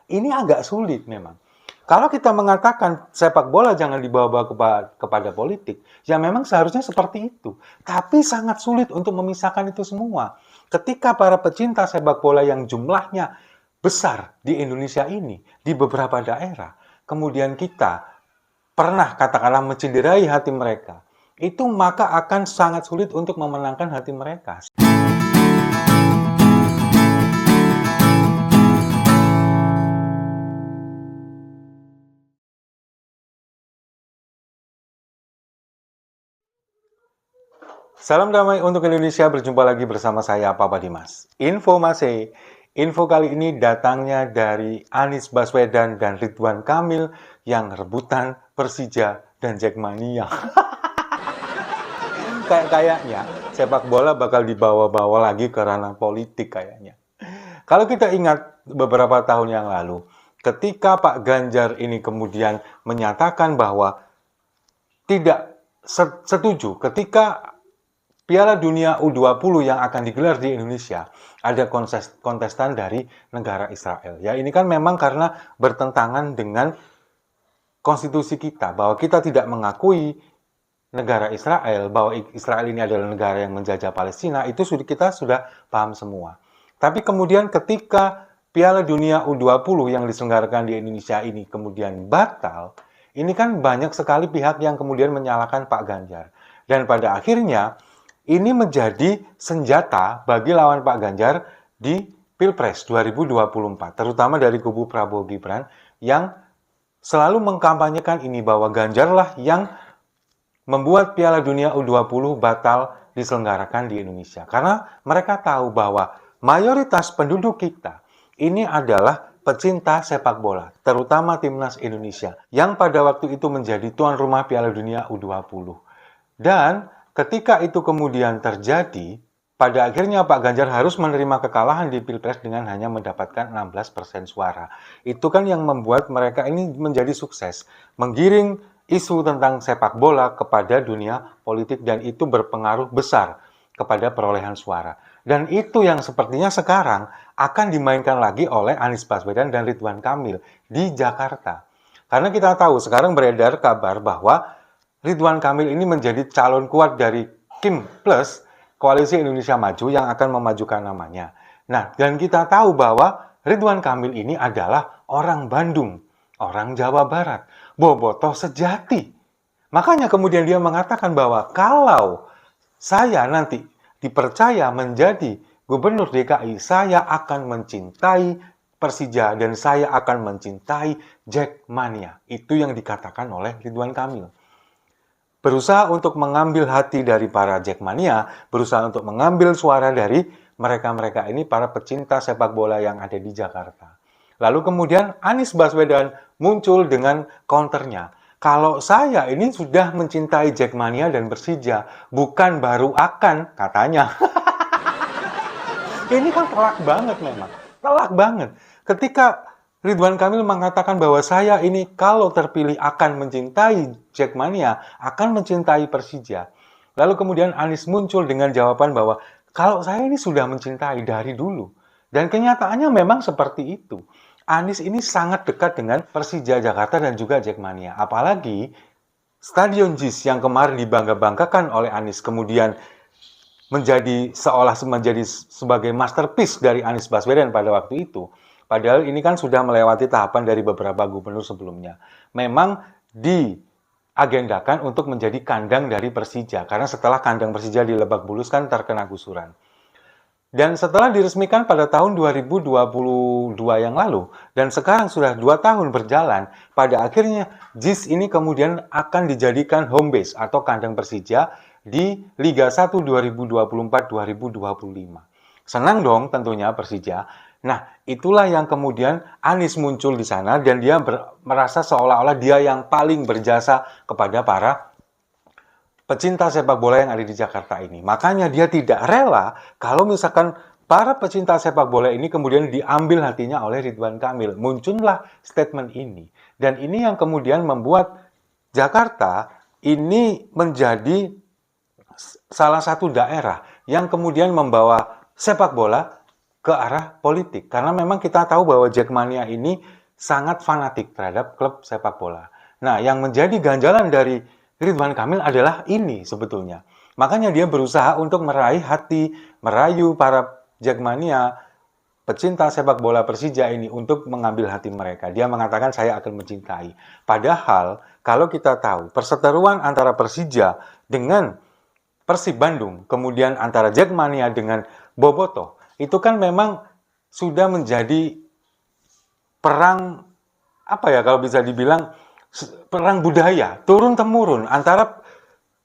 ini agak sulit memang. Kalau kita mengatakan sepak bola jangan dibawa-bawa kepada politik, ya memang seharusnya seperti itu. Tapi sangat sulit untuk memisahkan itu semua. Ketika para pecinta sepak bola yang jumlahnya besar di Indonesia ini, di beberapa daerah, kemudian kita pernah katakanlah mencederai hati mereka, itu maka akan sangat sulit untuk memenangkan hati mereka. Salam damai untuk Indonesia, berjumpa lagi bersama saya Papa Dimas. Info kali ini datangnya dari Anies Baswedan dan Ridwan Kamil yang rebutan Persija dan Jackmania. Kayaknya sepak bola bakal dibawa-bawa lagi ke ranah politik kayaknya. Kalau kita ingat beberapa tahun yang lalu, ketika Pak Ganjar ini kemudian menyatakan bahwa tidak setuju ketika Piala Dunia U20 yang akan digelar di Indonesia, ada kontestan dari negara Israel. Ya, ini kan memang karena bertentangan dengan konstitusi kita, bahwa kita tidak mengakui negara Israel, bahwa Israel ini adalah negara yang menjajah Palestina, itu kita sudah paham semua. Tapi kemudian ketika Piala Dunia U20 yang diselenggarakan di Indonesia ini kemudian batal, ini kan banyak sekali pihak yang kemudian menyalahkan Pak Ganjar. Dan pada akhirnya, ini menjadi senjata bagi lawan Pak Ganjar di Pilpres 2024, terutama dari kubu Prabowo Gibran yang selalu mengkampanyekan ini bahwa Ganjarlah yang membuat Piala Dunia U20 batal diselenggarakan di Indonesia. Karena mereka tahu bahwa mayoritas penduduk kita ini adalah pecinta sepak bola, terutama timnas Indonesia, yang pada waktu itu menjadi tuan rumah Piala Dunia U20. Dan ketika itu kemudian terjadi, pada akhirnya Pak Ganjar harus menerima kekalahan di Pilpres dengan hanya mendapatkan 16% suara. Itu kan yang membuat mereka ini menjadi sukses, menggiring isu tentang sepak bola kepada dunia politik dan itu berpengaruh besar kepada perolehan suara. Dan itu yang sepertinya sekarang akan dimainkan lagi oleh Anies Baswedan dan Ridwan Kamil di Jakarta. Karena kita tahu sekarang beredar kabar bahwa Ridwan Kamil ini menjadi calon kuat dari Kim Plus, Koalisi Indonesia Maju yang akan memajukan namanya. Nah, dan kita tahu bahwa Ridwan Kamil ini adalah orang Bandung, orang Jawa Barat, bobotoh sejati. Makanya kemudian dia mengatakan bahwa kalau saya nanti dipercaya menjadi gubernur DKI, saya akan mencintai Persija dan saya akan mencintai Jackmania. Itu yang dikatakan oleh Ridwan Kamil. Berusaha untuk mengambil hati dari para Jackmania, berusaha untuk mengambil suara dari mereka-mereka ini, para pecinta sepak bola yang ada di Jakarta. Lalu kemudian Anies Baswedan muncul dengan counternya. Kalau saya ini sudah mencintai Jackmania dan Persija, bukan baru akan, katanya. Ini kan telak banget memang. Telak banget. Ketika Ridwan Kamil mengatakan bahwa saya ini kalau terpilih akan mencintai Jackmania, akan mencintai Persija. Lalu kemudian Anies muncul dengan jawaban bahwa kalau saya ini sudah mencintai dari dulu. Dan kenyataannya memang seperti itu. Anies ini sangat dekat dengan Persija Jakarta dan juga Jackmania. Apalagi Stadion JIS yang kemarin dibangga-banggakan oleh Anies kemudian menjadi sebagai masterpiece dari Anies Baswedan pada waktu itu. Padahal ini kan sudah melewati tahapan dari beberapa gubernur sebelumnya. Memang diagendakan untuk menjadi kandang dari Persija. Karena setelah kandang Persija di Lebak Bulus kan terkena gusuran. Dan setelah diresmikan pada tahun 2022 yang lalu, dan sekarang sudah 2 tahun berjalan, pada akhirnya JIS ini kemudian akan dijadikan home base atau kandang Persija di Liga 1 2024-2025. Senang dong tentunya Persija. Nah, itulah yang kemudian Anies muncul di sana dan dia merasa seolah-olah dia yang paling berjasa kepada para pecinta sepak bola yang ada di Jakarta ini. Makanya dia tidak rela kalau misalkan para pecinta sepak bola ini kemudian diambil hatinya oleh Ridwan Kamil. Muncullah statement ini. Dan ini yang kemudian membuat Jakarta ini menjadi salah satu daerah yang kemudian membawa sepak bola ke arah politik. Karena memang kita tahu bahwa Jackmania ini sangat fanatik terhadap klub sepak bola. Nah, yang menjadi ganjalan dari Ridwan Kamil adalah ini sebetulnya. Makanya dia berusaha untuk meraih hati, merayu para Jackmania, pecinta sepak bola Persija ini untuk mengambil hati mereka. Dia mengatakan saya akan mencintai. Padahal kalau kita tahu perseteruan antara Persija dengan Persib Bandung, kemudian antara Jackmania dengan Bobotoh, itu kan memang sudah menjadi perang, apa ya kalau bisa dibilang, perang budaya, turun-temurun antara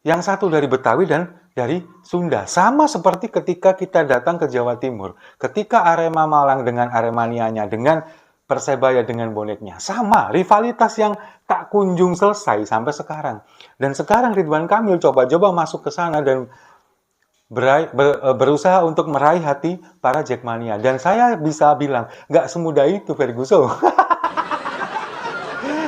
yang satu dari Betawi dan dari Sunda. Sama seperti ketika kita datang ke Jawa Timur. Ketika Arema Malang dengan Aremanianya, dengan Persebaya dengan boneknya. Sama, rivalitas yang tak kunjung selesai sampai sekarang. Dan sekarang Ridwan Kamil coba-coba masuk ke sana dan berusaha untuk meraih hati para Jackmania. Dan saya bisa bilang, nggak semudah itu Ferguson.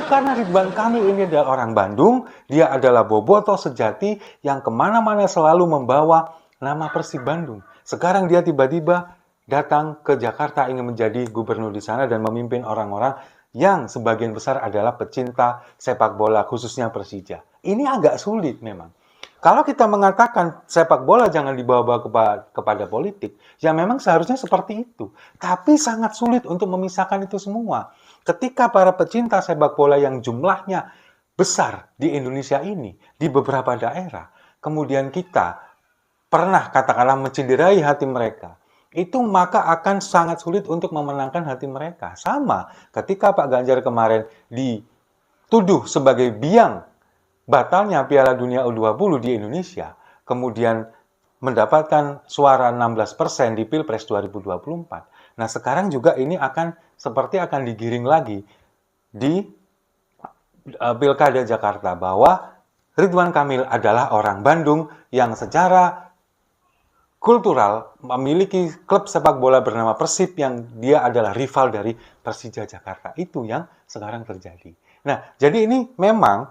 Karena Ridwan Kamil ini adalah orang Bandung, dia adalah bobotoh sejati yang kemana-mana selalu membawa nama Persib Bandung. Sekarang dia tiba-tiba datang ke Jakarta ingin menjadi gubernur di sana dan memimpin orang-orang yang sebagian besar adalah pecinta sepak bola, khususnya Persija. Ini agak sulit memang. Kalau kita mengatakan sepak bola jangan dibawa-bawa kepada politik, ya memang seharusnya seperti itu. Tapi sangat sulit untuk memisahkan itu semua. Ketika para pecinta sepak bola yang jumlahnya besar di Indonesia ini, di beberapa daerah, kemudian kita pernah katakanlah menciderai hati mereka, itu maka akan sangat sulit untuk memenangkan hati mereka. Sama ketika Pak Ganjar kemarin dituduh sebagai biang batalnya Piala Dunia U20 di Indonesia, kemudian mendapatkan suara 16% di Pilpres 2024. Nah, sekarang juga ini seperti akan digiring lagi di Pilkada Jakarta bahwa Ridwan Kamil adalah orang Bandung yang secara kultural memiliki klub sepak bola bernama Persib yang dia adalah rival dari Persija Jakarta. Itu yang sekarang terjadi. Nah, jadi ini memang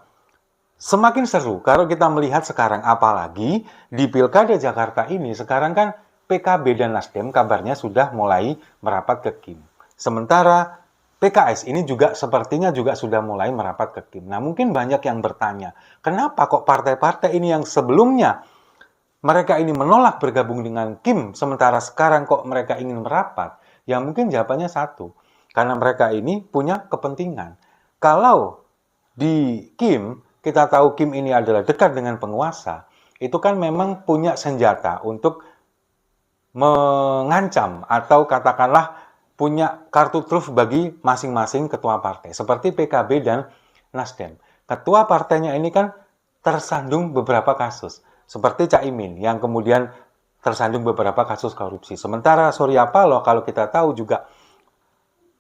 semakin seru kalau kita melihat sekarang, apalagi di Pilkada Jakarta ini, sekarang kan PKB dan Nasdem kabarnya sudah mulai merapat ke KIM. Sementara PKS ini juga sepertinya juga sudah mulai merapat ke KIM. Nah, mungkin banyak yang bertanya, kenapa kok partai-partai ini yang sebelumnya mereka ini menolak bergabung dengan KIM, sementara sekarang kok mereka ingin merapat? Ya mungkin jawabannya satu, karena mereka ini punya kepentingan. Kalau di KIM, kita tahu Kim ini adalah dekat dengan penguasa, itu kan memang punya senjata untuk mengancam atau katakanlah punya kartu truf bagi masing-masing ketua partai, seperti PKB dan Nasdem. Ketua partainya ini kan tersandung beberapa kasus, seperti Caimin yang kemudian tersandung beberapa kasus korupsi. Sementara Surya Paloh kalau kita tahu juga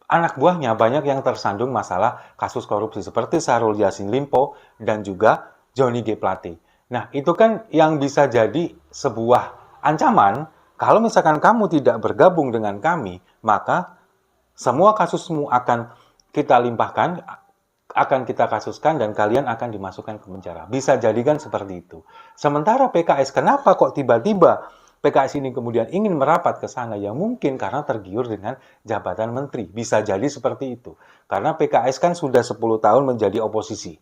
anak buahnya banyak yang tersandung masalah kasus korupsi seperti Syahrul Yassin Limpo dan juga Johnny G. Plate. Nah, itu kan yang bisa jadi sebuah ancaman kalau misalkan kamu tidak bergabung dengan kami, maka semua kasusmu akan kita limpahkan, akan kita kasuskan dan kalian akan dimasukkan ke penjara. Bisa jadikan seperti itu. Sementara PKS, kenapa kok tiba-tiba PKS ini kemudian ingin merapat ke sana? Ya mungkin karena tergiur dengan jabatan menteri. Bisa jadi seperti itu. Karena PKS kan sudah 10 tahun menjadi oposisi.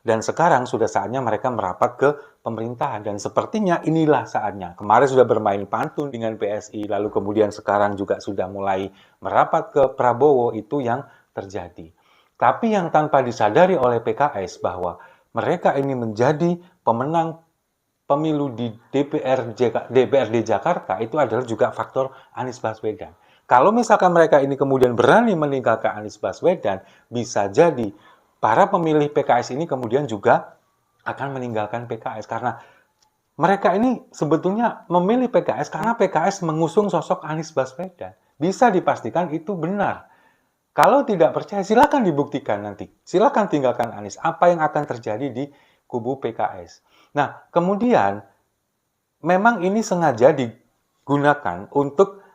Dan sekarang sudah saatnya mereka merapat ke pemerintahan. Dan sepertinya inilah saatnya. Kemarin sudah bermain pantun dengan PSI. Lalu kemudian sekarang juga sudah mulai merapat ke Prabowo. Itu yang terjadi. Tapi yang tanpa disadari oleh PKS bahwa mereka ini menjadi pemenang pemilu di DPRD Jakarta itu adalah juga faktor Anies Baswedan. Kalau misalkan mereka ini kemudian berani meninggalkan Anies Baswedan, bisa jadi para pemilih PKS ini kemudian juga akan meninggalkan PKS karena mereka ini sebetulnya memilih PKS karena PKS mengusung sosok Anies Baswedan. Bisa dipastikan itu benar. Kalau tidak percaya, silakan dibuktikan nanti. Silakan tinggalkan Anies. Apa yang akan terjadi di kubu PKS? Nah, kemudian memang ini sengaja digunakan untuk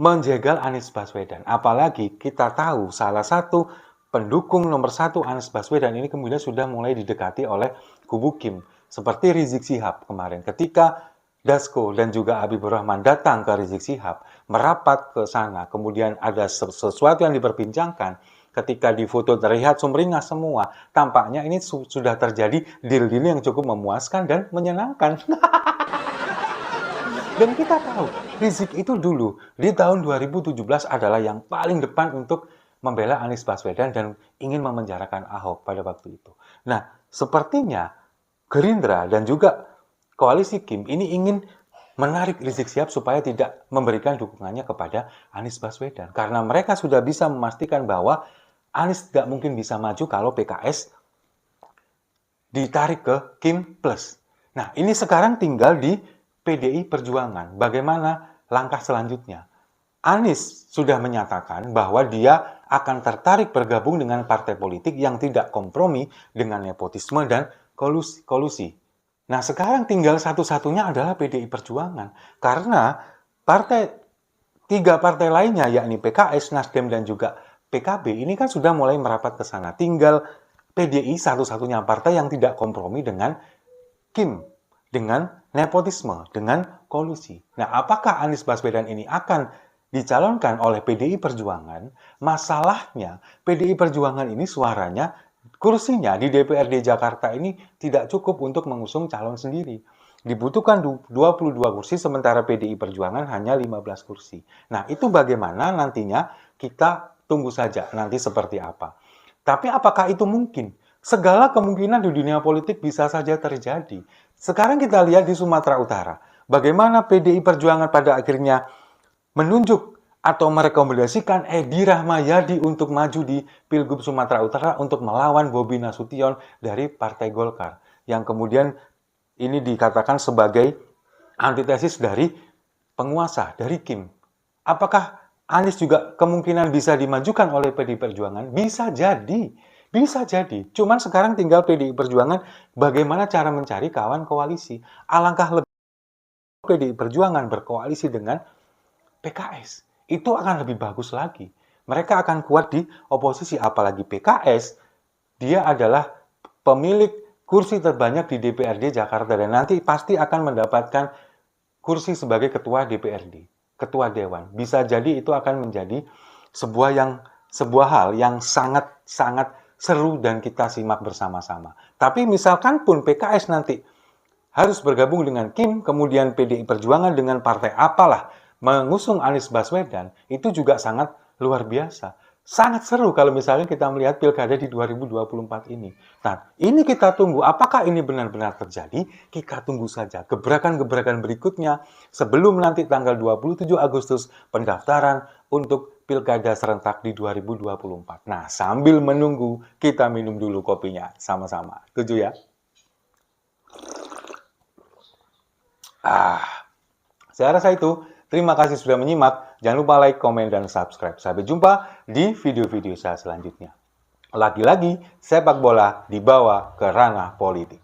menjegal Anies Baswedan. Apalagi kita tahu salah satu pendukung nomor 1 Anies Baswedan ini kemudian sudah mulai didekati oleh kubu Kim. Seperti Rizik Syihab kemarin. Ketika Dasko dan juga Habibur Rahman datang ke Rizik Syihab, merapat ke sana, kemudian ada sesuatu yang diperbincangkan, ketika di foto terlihat sumringah semua, tampaknya ini sudah terjadi deal-deal yang cukup memuaskan dan menyenangkan. Dan kita tahu, Rizik itu dulu di tahun 2017 adalah yang paling depan untuk membela Anies Baswedan dan ingin memenjarakan Ahok pada waktu itu. Nah, sepertinya Gerindra dan juga koalisi Kim ini ingin menarik Rizik Syihab supaya tidak memberikan dukungannya kepada Anies Baswedan. Karena mereka sudah bisa memastikan bahwa Anies tidak mungkin bisa maju kalau PKS ditarik ke Kim Plus. Nah, ini sekarang tinggal di PDI Perjuangan. Bagaimana langkah selanjutnya? Anies sudah menyatakan bahwa dia akan tertarik bergabung dengan partai politik yang tidak kompromi dengan nepotisme dan kolusi. Nah, sekarang tinggal satu-satunya adalah PDI Perjuangan. Karena tiga partai lainnya, yakni PKS, Nasdem, dan juga PKB, ini kan sudah mulai merapat ke sana. Tinggal PDI satu-satunya partai yang tidak kompromi dengan Kim, dengan nepotisme, dengan kolusi. Nah, apakah Anies Baswedan ini akan dicalonkan oleh PDI Perjuangan? Masalahnya, PDI Perjuangan ini suaranya, kursinya di DPRD Jakarta ini tidak cukup untuk mengusung calon sendiri. Dibutuhkan 22 kursi, sementara PDI Perjuangan hanya 15 kursi. Nah, itu bagaimana nantinya, kita tunggu saja nanti seperti apa. Tapi apakah itu mungkin? Segala kemungkinan di dunia politik bisa saja terjadi. Sekarang kita lihat di Sumatera Utara. Bagaimana PDI Perjuangan pada akhirnya menunjuk atau merekomendasikan Edi Rahmayadi untuk maju di Pilgub Sumatera Utara untuk melawan Bobi Nasution dari Partai Golkar. Yang kemudian ini dikatakan sebagai antitesis dari penguasa, dari Kim. Apakah Anies juga kemungkinan bisa dimajukan oleh PDI Perjuangan? Bisa jadi. Bisa jadi. Cuman sekarang tinggal PDI Perjuangan bagaimana cara mencari kawan koalisi. Alangkah lebih PDI Perjuangan berkoalisi dengan PKS. Itu akan lebih bagus lagi. Mereka akan kuat di oposisi. Apalagi PKS, dia adalah pemilik kursi terbanyak di DPRD Jakarta. Dan nanti pasti akan mendapatkan kursi sebagai ketua DPRD, ketua Dewan. Bisa jadi itu akan menjadi sebuah hal yang sangat seru dan kita simak bersama-sama. Tapi misalkan pun PKS nanti harus bergabung dengan Kim, kemudian PDI Perjuangan dengan partai apalah, mengusung Anies Baswedan, itu juga sangat luar biasa. Sangat seru kalau misalnya kita melihat pilkada di 2024 ini. Nah, ini kita tunggu. Apakah ini benar-benar terjadi? Kita tunggu saja gebrakan-gebrakan berikutnya sebelum nanti tanggal 27 Agustus pendaftaran untuk pilkada serentak di 2024. Nah, sambil menunggu, kita minum dulu kopinya sama-sama. Setuju ya? Saya rasa itu. Terima kasih sudah menyimak. Jangan lupa like, komen, dan subscribe. Sampai jumpa di video-video saya selanjutnya. Lagi-lagi, sepak bola dibawa ke ranah politik.